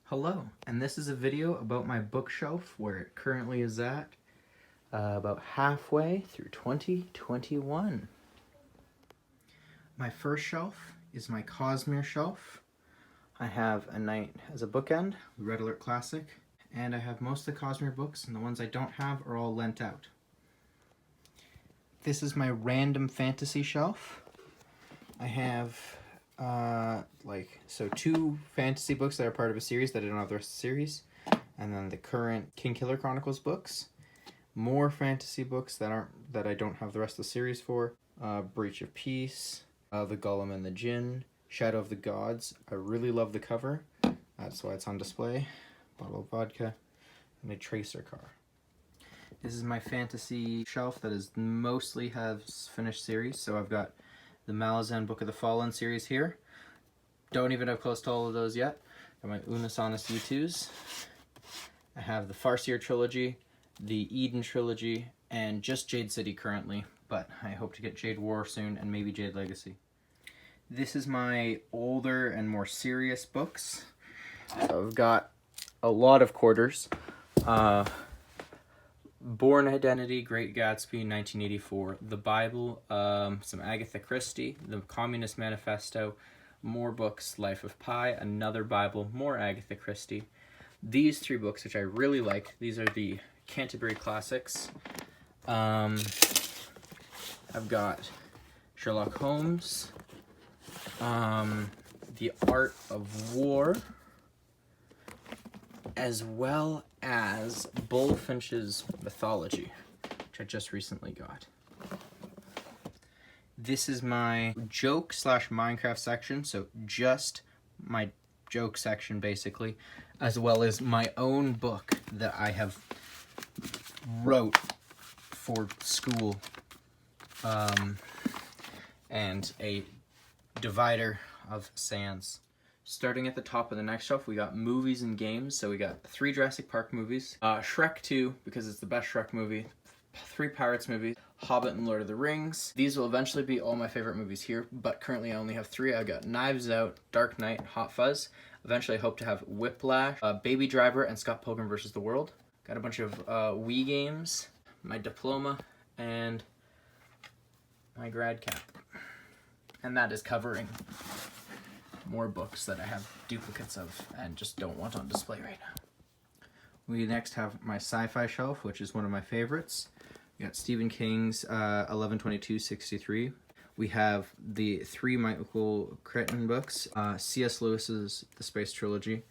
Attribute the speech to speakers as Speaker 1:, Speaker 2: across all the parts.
Speaker 1: Hello, and this is a video about my bookshelf, where it currently is at about halfway through 2021. My first shelf is my Cosmere shelf. I have A Night as a Bookend, Red Alert Classic, and I have most of the Cosmere books, and the ones I don't have are all lent out. This is my random fantasy shelf. I have two fantasy books that are part of a series that I don't have the rest of the series, and then the current Kingkiller Chronicles books. More fantasy books that I don't have the rest of the series for. Breach of Peace, The Golem and the Djinn, Shadow of the Gods. I really love the cover. That's why it's on display. Bottle of vodka, and a tracer car. This is my fantasy shelf that is mostly has finished series. So I've got the Malazan Book of the Fallen series here. Don't even have close to all of those yet. Got my Unisonus U2s. I have the Farseer trilogy, the Eden trilogy, and just Jade City currently, but I hope to get Jade War soon and maybe Jade Legacy. This is my older and more serious books. I've got a lot of quarters. Born Identity, Great Gatsby, 1984, the Bible, some Agatha Christie, the Communist Manifesto, more books, Life of Pi, another Bible, more Agatha Christie. These three books, which I really like, these are the Canterbury Classics. I've got Sherlock Holmes, The Art of War, as well as Bullfinch's Mythology, which I just recently got. This is my joke/Minecraft section, so just my joke section basically, as well as my own book that I have wrote for school, and a divider of sands. Starting at the top of the next shelf, we got movies and games. So we got 3 Jurassic Park movies, Shrek 2, because it's the best Shrek movie, 3 Pirates movies, Hobbit and Lord of the Rings. These will eventually be all my favorite movies here, but currently I only have 3. I've got Knives Out, Dark Knight, Hot Fuzz. Eventually I hope to have Whiplash, Baby Driver, and Scott Pilgrim vs. the World. Got a bunch of Wii games, my diploma, and my grad cap. And that is covering more books that I have duplicates of and just don't want on display right now. We next have my sci-fi shelf, which is one of my favorites. We got Stephen King's 11/22/63. We have the 3 Michael Crichton books, C.S. Lewis's The Space Trilogy,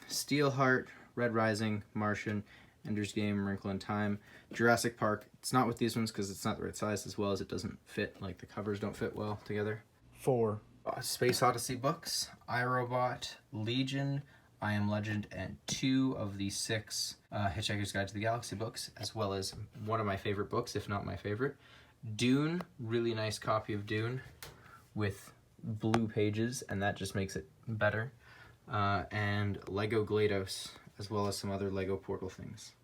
Speaker 1: Steelheart, Red Rising, Martian, Ender's Game, Wrinkle in Time, Jurassic Park. It's not with these ones because it's not the right size, as well as it doesn't fit, like the covers don't fit well together. 4 Space Odyssey books, iRobot, Legion, I Am Legend, and 2 of the 6 Hitchhiker's Guide to the Galaxy books, as well as one of my favorite books, if not my favorite, Dune. Really nice copy of Dune with blue pages, and that just makes it better. And Lego GLaDOS, as well as some other Lego Portal things.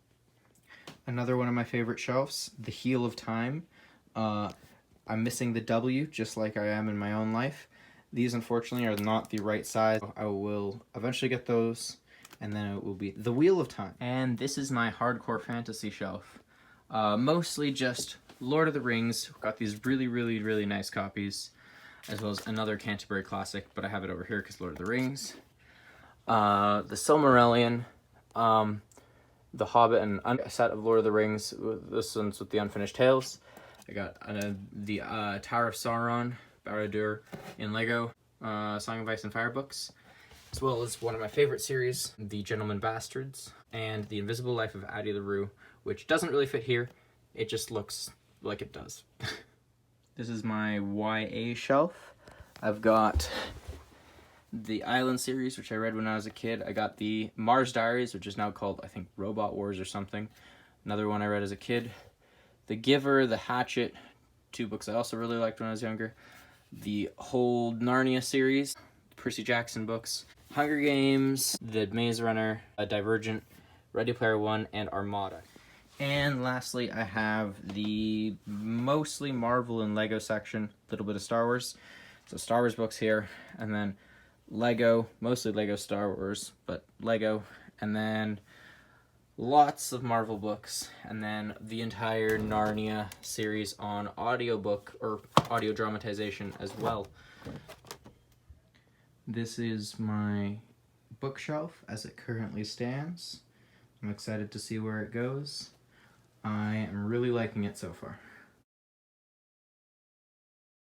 Speaker 1: Another one of my favorite shelves, The Heel of Time. I'm missing the W, just like I am in my own life. These, unfortunately, are not the right size. I will eventually get those, and then it will be The Wheel of Time. And this is my hardcore fantasy shelf. Mostly just Lord of the Rings. Got these really, really, really nice copies, as well as another Canterbury Classic, but I have it over here because Lord of the Rings. The Silmarillion, The Hobbit, and a set of Lord of the Rings. This one's with the Unfinished Tales. I got the Tower of Sauron, Barad-dûr in Lego, Song of Ice and Fire books, as well as one of my favorite series, The Gentleman Bastards, and The Invisible Life of Addie LaRue, which doesn't really fit here, it just looks like it does. This is my YA shelf. I've got the Island series, which I read when I was a kid. I got the Mars Diaries, which is now called, I think, Robot Wars or something. Another one I read as a kid. The Giver, The Hatchet, 2 books I also really liked when I was younger. The whole Narnia series, Percy Jackson books, Hunger Games, The Maze Runner, Divergent, Ready Player One, and Armada. And lastly, I have the mostly Marvel and Lego section, a little bit of Star Wars. So Star Wars books here, and then Lego, mostly Lego Star Wars, but Lego, and then lots of Marvel books, and then the entire Narnia series on audiobook or audio dramatization as well. This is my bookshelf as it currently stands. I'm excited to see where it goes. I am really liking it so far.